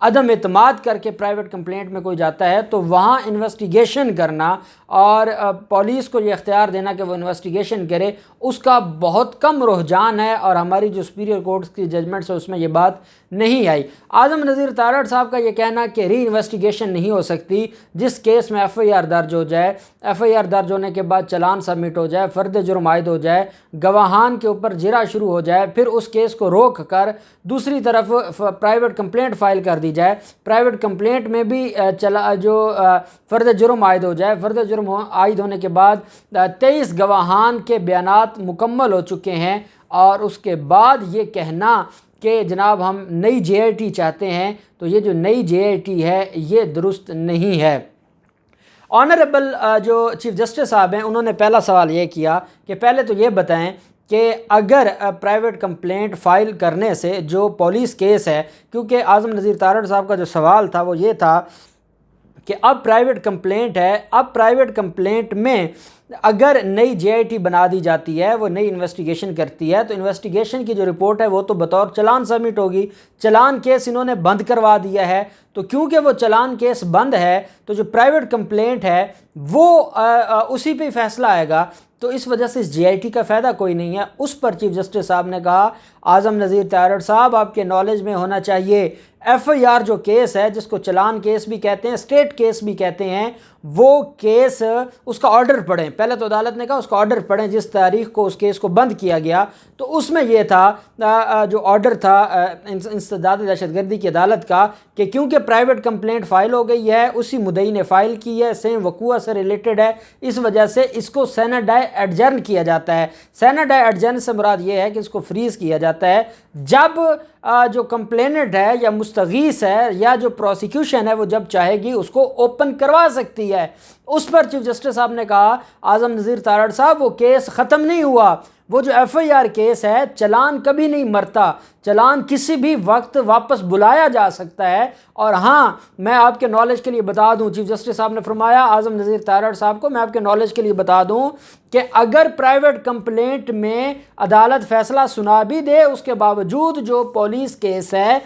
عدم اعتماد کر کے پرائیویٹ کمپلینٹ میں کوئی جاتا ہے تو وہاں انویسٹیگیشن کرنا اور پولیس کو یہ اختیار دینا کہ وہ انویسٹیگیشن کرے، اس کا بہت کم رجحان ہے، اور ہماری جو سپیریئر کورٹس کی ججمنٹس ہے اس میں یہ بات نہیں آئی۔ اعظم نذیر تارڑ صاحب کا یہ کہنا کہ ری انویسٹیگیشن نہیں ہو سکتی، جس کیس میں ایف آئی آر درج ہو جائے، ایف آئی آر درج ہونے کے بعد چلان سبمٹ ہو جائے، فرد جرم عائد ہو جائے، گواہان کے اوپر جرح شروع ہو جائے، پھر اس کیس کو روک کر دوسری طرف پرائیویٹ کمپلینٹ فائل کر دی جائے، پرائیویٹ کمپلینٹ میں بھی فرد جرم عائد ہو جائے، فرد جرم عائد ہونے کے بعد 23 گواہان کے بیانات مکمل ہو چکے ہیں، اور اس کے بعد یہ کہنا کہ جناب ہم نئی جے آئی ٹی چاہتے ہیں، تو یہ جو نئی جے آئی ٹی ہے یہ درست نہیں ہے۔ آنریبل جو چیف جسٹس صاحب ہیں انہوں نے پہلا سوال یہ کیا کہ پہلے تو یہ بتائیں کہ اگر پرائیویٹ کمپلینٹ فائل کرنے سے جو پولیس کیس ہے، کیونکہ اعظم نذیر تارڑ صاحب کا جو سوال تھا وہ یہ تھا کہ اب پرائیویٹ کمپلینٹ ہے، اب پرائیویٹ کمپلینٹ میں اگر نئی جے آئی ٹی بنا دی جاتی ہے، وہ نئی انویسٹیگیشن کرتی ہے، تو انویسٹیگیشن کی جو رپورٹ ہے وہ تو بطور چلان سبمٹ ہوگی، چلان کیس انہوں نے بند کروا دیا ہے، تو کیونکہ وہ چلان کیس بند ہے تو جو پرائیویٹ کمپلینٹ ہے وہ اسی پہ فیصلہ آئے گا، تو اس وجہ سے اس جے آئی ٹی کا فائدہ کوئی نہیں ہے۔ اس پر چیف جسٹس صاحب نے کہا اعظم نذیر تارڑ صاحب آپ کے نالج میں ہونا چاہیے، ایف آئی آر جو کیس ہے جس کو چلان کیس بھی کہتے ہیں، اسٹیٹ کیس بھی کہتے ہیں، وہ کیس اس کا آرڈر پڑھیں، پہلے تو عدالت نے کہا اس کا آرڈر پڑھیں جس تاریخ کو اس کیس کو بند کیا گیا، تو اس میں یہ تھا جو آرڈر تھا انسداد دہشت گردی کی عدالت کا کہ کیونکہ پرائیویٹ کمپلینٹ فائل ہو گئی ہے، اسی مدعی نے فائل کی ہے، سیم وقوع سے ریلیٹڈ ہے، اس وجہ سے اس کو سینہ ڈائے ایڈجرن کیا جاتا ہے۔ سینہ ڈائے ایڈجرن سے مراد یہ ہے کہ اس کو فریز کیا جاتا ہے، جب جو کمپلیننٹ ہے یا مستغیث ہے یا جو پروسیکیوشن ہے وہ جب چاہے گی اس کو اوپن کروا سکتی ہے۔ اس پر چیف جسٹس صاحب نے کہا اعظم نذیر تارڑ صاحب وہ کیس ختم نہیں ہوا، وہ جو ایف آئی آر کیس ہے چلان کبھی نہیں مرتا، چلان کسی بھی وقت واپس بلایا جا سکتا ہے۔ اور ہاں میں آپ کے نالج کے لیے بتا دوں، چیف جسٹس صاحب نے فرمایا اعظم نذیر تارڑ صاحب کو میں آپ کے نالج کے لیے بتا دوں کہ اگر پرائیویٹ کمپلینٹ میں عدالت فیصلہ سنا بھی دے، اس کے باوجود جو پولیس کیس ہے،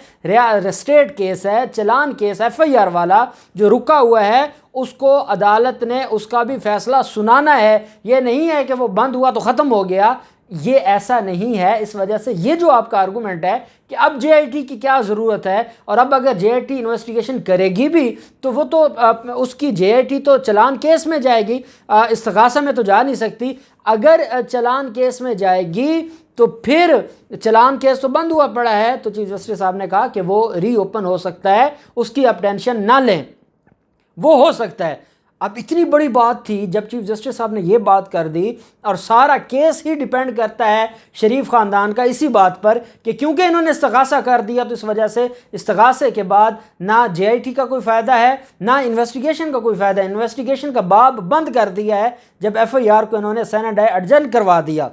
اسٹیٹ کیس ہے، چلان کیس ایف آئی آر والا جو رکا ہوا ہے، اس کو عدالت نے اس کا بھی فیصلہ سنانا ہے۔ یہ نہیں ہے کہ وہ بند ہوا تو ختم ہو گیا، یہ ایسا نہیں ہے۔ اس وجہ سے یہ جو آپ کا آرگومنٹ ہے کہ اب جے آئی ٹی کی کیا ضرورت ہے، اور اب اگر جے آئی ٹی انویسٹیگیشن کرے گی بھی تو وہ تو اس کی جے آئی ٹی تو چلان کیس میں جائے گی، استغاثہ میں تو جا نہیں سکتی۔ اگر چلان کیس میں جائے گی تو پھر چلان کیس تو بند ہوا پڑا ہے، تو چیف جسٹس صاحب نے کہا کہ وہ ری اوپن ہو سکتا ہے، اس کی آپ ٹینشن نہ لیں، وہ ہو سکتا ہے۔ اب اتنی بڑی بات تھی جب چیف جسٹس صاحب نے یہ بات کر دی، اور سارا کیس ہی ڈیپینڈ کرتا ہے شریف خاندان کا اسی بات پر کہ کیونکہ انہوں نے استغاثہ کر دیا تو اس وجہ سے استغاثے کے بعد نہ جے آئی ٹی کا کوئی فائدہ ہے نہ انویسٹیگیشن کا کوئی فائدہ ہے۔ انویسٹیگیشن کا باب بند کر دیا ہے جب ایف آئی آر کو انہوں نے سینہ ڈائے ایڈجرن کروا دیا۔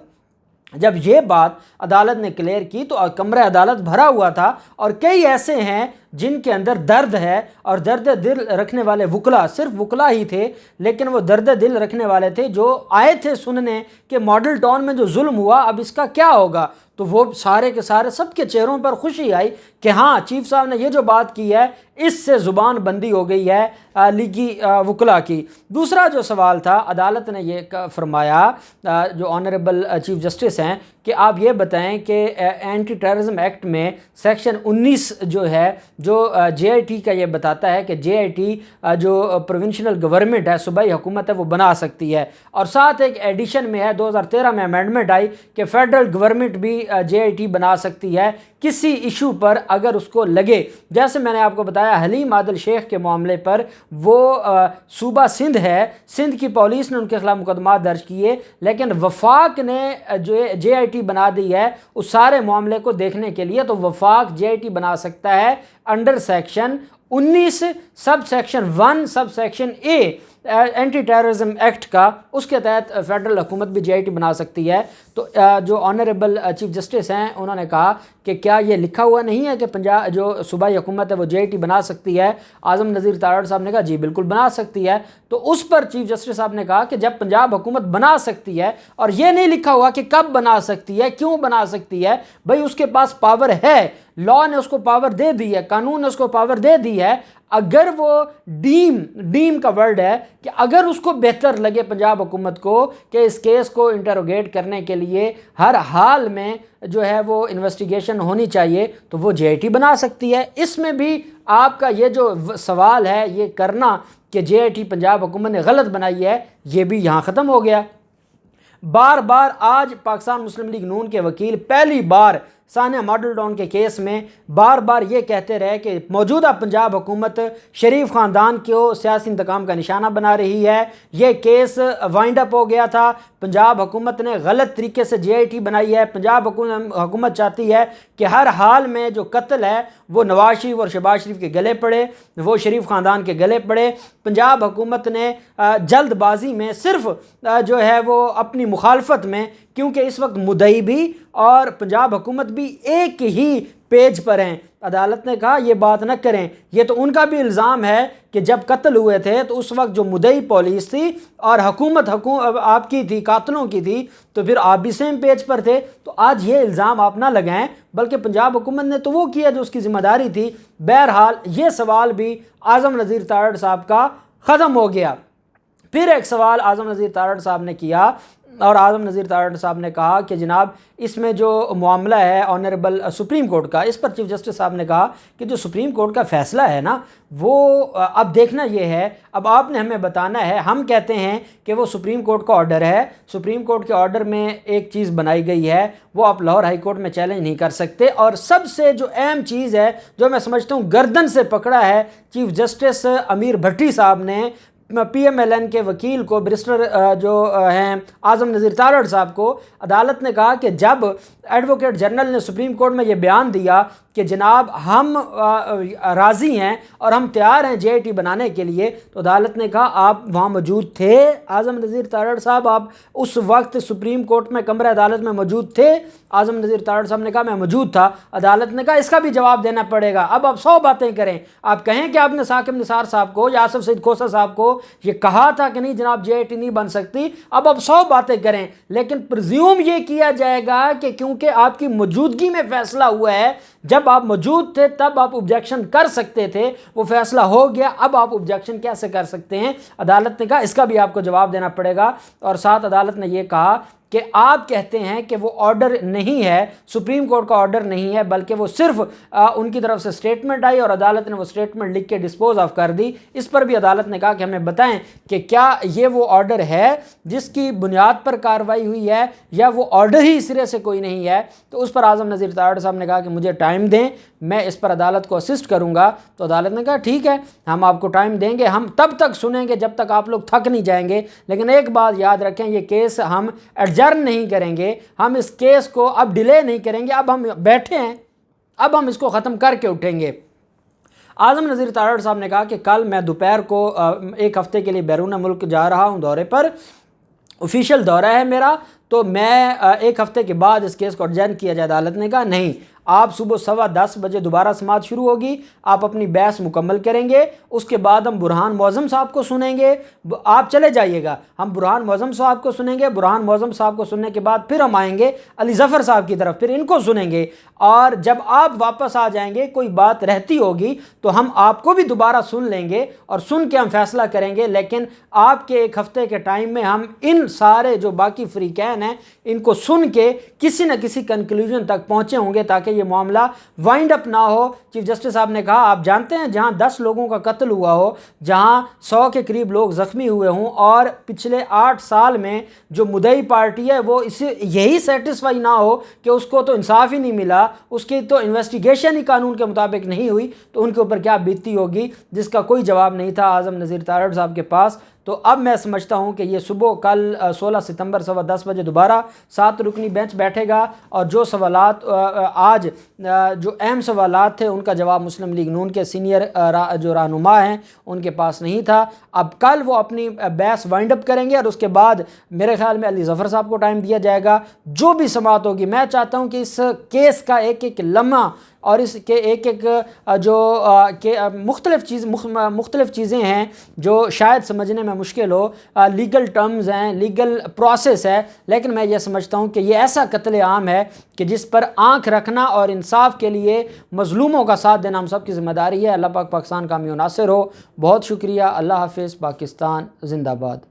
جب یہ بات عدالت نے کلیئر کی تو کمرہ عدالت بھرا ہوا تھا، اور کئی ایسے ہیں جن کے اندر درد ہے، اور درد دل رکھنے والے وکلا صرف وکلا ہی تھے، لیکن وہ درد دل رکھنے والے تھے جو آئے تھے سننے کہ ماڈل ٹاؤن میں جو ظلم ہوا اب اس کا کیا ہوگا، تو وہ سارے کے سارے سب کے چہروں پر خوشی آئی کہ ہاں چیف صاحب نے یہ جو بات کی ہے اس سے زبان بندی ہو گئی ہے لیگی وکلا کی۔ دوسرا جو سوال تھا عدالت نے یہ فرمایا، جو آنریبل چیف جسٹس ہیں، کہ آپ یہ بتائیں کہ اینٹی ٹیررزم ایکٹ میں سیکشن 19 جو ہے جو جے آئی ٹی کا یہ بتاتا ہے کہ جے آئی ٹی جو پروونشنل گورنمنٹ ہے، صوبائی حکومت ہے، وہ بنا سکتی ہے، اور ساتھ ایک ایڈیشن میں ہے 2013 میں امینڈمنٹ آئی کہ فیڈرل گورنمنٹ بھی جے آئی ٹی بنا سکتی ہے کسی ایشو پر اگر اس کو لگے۔ جیسے میں نے آپ کو بتایا حلیم عادل شیخ کے معاملے پر، وہ صوبہ سندھ ہے، سندھ کی پولیس نے ان کے خلاف مقدمات درج کیے، لیکن وفاق نے جو جے آئی ٹی بنا دی ہے اس سارے معاملے کو دیکھنے کے لیے، تو وفاق جے آئی ٹی بنا سکتا ہے under section 19 subsection 1 subsection A anti terrorism act کا، اس کے تحت فیڈرل حکومت بھی جے آئی ٹی بنا سکتی ہے۔ تو جو آنریبل چیف جسٹس ہیں انہوں نے کہا کہ کیا یہ لکھا ہوا نہیں ہے کہ جو صوبائی حکومت ہے وہ جے آئی ٹی بنا سکتی ہے؟ اعظم نذیر تارڑ صاحب نے کہا جی بالکل بنا سکتی ہے۔ تو اس پر چیف جسٹس صاحب نے کہا کہ جب پنجاب حکومت بنا سکتی ہے اور یہ نہیں لکھا ہوا کہ کب بنا سکتی ہے، کیوں بنا سکتی ہے، بھئی اس کے پاس پاور ہے، لا نے اس کو پاور دے دی ہے, قانون نے اس کو پاور دے دی ہے. اگر وہ ڈیم کا ورڈ ہے کہ اگر اس کو بہتر لگے پنجاب حکومت کو کہ اس کیس کو انٹروگیٹ کرنے کے لیے ہر حال میں جو ہے وہ انویسٹیگیشن ہونی چاہیے تو وہ جے آئی ٹی بنا سکتی ہے. اس میں بھی آپ کا یہ جو سوال ہے یہ کرنا کہ جے آئی ٹی پنجاب حکومت نے غلط بنائی ہے, یہ بھی یہاں ختم ہو گیا. بار بار آج پاکستان مسلم لیگ نون کے وکیل پہلی بار ثانیہ ماڈل ٹاؤن کے کیس میں بار بار یہ کہتے رہے کہ موجودہ پنجاب حکومت شریف خاندان کو سیاسی انتقام کا نشانہ بنا رہی ہے. یہ کیس وائنڈ اپ ہو گیا تھا, پنجاب حکومت نے غلط طریقے سے جے آئی ٹی بنائی ہے. پنجاب حکومت چاہتی ہے کہ ہر حال میں جو قتل ہے وہ نواز شریف اور شہباز شریف کے گلے پڑے, وہ شریف خاندان کے گلے پڑے. پنجاب حکومت نے جلد بازی میں صرف جو ہے وہ اپنی مخالفت میں, کیونکہ اس وقت مدعی بھی اور پنجاب حکومت بھی ایک ہی پیج پر ہیں, عدالت نے کہا یہ بات نہ کریں. یہ تو ان کا بھی الزام ہے کہ جب قتل ہوئے تھے تو اس وقت جو مدعی پولیس تھی اور حکومت آپ کی تھی, قاتلوں کی تھی, تو پھر آپ بھی سیم پیج پر تھے. تو آج یہ الزام آپ نہ لگائیں, بلکہ پنجاب حکومت نے تو وہ کیا جو اس کی ذمہ داری تھی. بہرحال یہ سوال بھی اعظم نذیر تارڑ صاحب کا ختم ہو گیا. پھر ایک سوال اعظم نذیر تارڑ صاحب نے کیا اور اعظم نذیر تارڑ صاحب نے کہا کہ جناب اس میں جو معاملہ ہے آنریبل سپریم کورٹ کا, اس پر چیف جسٹس صاحب نے کہا کہ جو سپریم کورٹ کا فیصلہ ہے نا وہ اب دیکھنا یہ ہے, اب آپ نے ہمیں بتانا ہے. ہم کہتے ہیں کہ وہ سپریم کورٹ کا آرڈر ہے, سپریم کورٹ کے آرڈر میں ایک چیز بنائی گئی ہے وہ آپ لاہور ہائی کورٹ میں چیلنج نہیں کر سکتے. اور سب سے جو اہم چیز ہے جو میں سمجھتا ہوں گردن سے پکڑا ہے چیف جسٹس امیر بھٹی صاحب نے پی ایم ایل این کے وکیل کو, بیرسٹر جو ہیں اعظم نذیر تارڑ صاحب کو, عدالت نے کہا کہ جب ایڈوکیٹ جنرل نے سپریم کورٹ میں یہ بیان دیا کہ جناب ہم راضی ہیں اور ہم تیار ہیں جے آئی ٹی بنانے کے لیے, تو عدالت نے کہا آپ وہاں موجود تھے اعظم نذیر تارڑ صاحب, آپ اس وقت سپریم کورٹ میں کمرہ عدالت میں موجود تھے؟ اعظم نذیر تارڑ صاحب نے کہا میں موجود تھا. عدالت نے کہا اس کا بھی جواب دینا پڑے گا. اب آپ 100 باتیں کریں, آپ کہیں کہ آپ نے ثاقب نثار صاحب کو یا آصف سعید کھوسہ صاحب کو یہ کہا تھا کہ نہیں جناب جے آئی ٹی نہیں بن سکتی. اب آپ 100 باتیں کریں, لیکن پرزیوم یہ کیا جائے گا کہ کیونکہ آپ کی موجودگی میں فیصلہ ہوا ہے, جب آپ موجود تھے تب آپ آبجیکشن کر سکتے تھے, وہ فیصلہ ہو گیا, اب آپ آبجیکشن کیسے کر سکتے ہیں؟ عدالت نے کہا اس کا بھی آپ کو جواب دینا پڑے گا. اور ساتھ عدالت نے یہ کہا کہ آپ کہتے ہیں کہ وہ آرڈر نہیں ہے, سپریم کورٹ کا آرڈر نہیں ہے, بلکہ وہ صرف ان کی طرف سے سٹیٹمنٹ آئی اور عدالت نے وہ سٹیٹمنٹ لکھ کے ڈسپوز آف کر دی. اس پر بھی عدالت نے کہا کہ ہمیں بتائیں کہ کیا یہ وہ آرڈر ہے جس کی بنیاد پر کارروائی ہوئی ہے یا وہ آرڈر ہی سرے سے کوئی نہیں ہے. تو اس پر اعظم نذیر تارڑ صاحب نے کہا کہ مجھے ٹائم دیں, میں اس پر عدالت کو اسسٹ کروں گا. تو عدالت نے کہا ٹھیک ہے ہم آپ کو ٹائم دیں گے, ہم تب تک سنیں گے جب تک آپ لوگ تھک نہیں جائیں گے, لیکن ایک بات یاد رکھیں یہ کیس ہم ایڈجرن نہیں کریں گے, ہم اس کیس کو اب ڈیلے نہیں کریں گے, اب ہم بیٹھے ہیں, اب ہم اس کو ختم کر کے اٹھیں گے. اعظم نذیر تارڑ صاحب نے کہا کہ کل میں دوپہر کو ایک ہفتے کے لیے بیرون ملک جا رہا ہوں دورے پر, آفیشیل دورہ ہے میرا, تو میں ایک ہفتے کے بعد اس کیس کو ایڈجرن کیا جائے. عدالت نے کہا نہیں, آپ صبح 10:15 بجے دوبارہ سماعت شروع ہوگی, آپ اپنی بحث مکمل کریں گے, اس کے بعد ہم برہان معظم صاحب کو سنیں گے, آپ چلے جائیے گا, ہم برہان معظم صاحب کو سنیں گے, برہان معظم صاحب کو سننے کے بعد پھر ہم آئیں گے علی ظفر صاحب کی طرف, پھر ان کو سنیں گے, اور جب آپ واپس آ جائیں گے کوئی بات رہتی ہوگی تو ہم آپ کو بھی دوبارہ سن لیں گے اور سن کے ہم فیصلہ کریں گے. لیکن آپ کے ایک ہفتے کے ٹائم میں ہم ان سارے جو باقی فریقین ہیں ان کو سن کے کسی نہ کسی کنکلوژن تک پہنچے ہوں گے تاکہ یہ معاملہ وائنڈ اپ نہ ہو. چیف جسٹس صاحب نے کہا آپ جانتے ہیں جہاں 10 لوگوں کا قتل ہوا ہو, جہاں 100 کے قریب لوگ زخمی ہوئے ہوں, اور پچھلے 8 سال میں جو مدعی پارٹی ہے وہ اسے یہی سیٹسفائی نہ ہو کہ اس کو تو انصاف ہی نہیں ملا, اس کی تو انویسٹیگیشن ہی قانون کے مطابق نہیں ہوئی, تو ان کے اوپر کیا بیتتی ہوگی, جس کا کوئی جواب نہیں تھا اعظم نذیر تارڑ صاحب کے پاس. تو اب میں سمجھتا ہوں کہ یہ صبح کل 16 ستمبر 10:15 بجے دوبارہ 7 رکنی بینچ بیٹھے گا, اور جو سوالات آج جو اہم سوالات تھے ان کا جواب مسلم لیگ نون کے سینئر جو رہنما ہیں ان کے پاس نہیں تھا. اب کل وہ اپنی بحث وائنڈ اپ کریں گے, اور اس کے بعد میرے خیال میں علی ظفر صاحب کو ٹائم دیا جائے گا. جو بھی سماعت ہوگی, میں چاہتا ہوں کہ اس کیس کا ایک ایک لمحہ اور اس کے ایک ایک جو کہ مختلف چیزیں ہیں جو شاید سمجھنے میں مشکل ہو، لیگل ٹرمز ہیں، لیگل پروسیس ہے، لیکن میں یہ سمجھتا ہوں کہ یہ ایسا قتل عام ہے کہ جس پر آنکھ رکھنا اور انصاف کے لیے مظلوموں کا ساتھ دینا ہم سب کی ذمہ داری ہے۔ اللہ پاک پاکستان کا حامی و ناصر ہو۔ بہت شکریہ۔ اللہ حافظ۔ پاکستان زندہ باد۔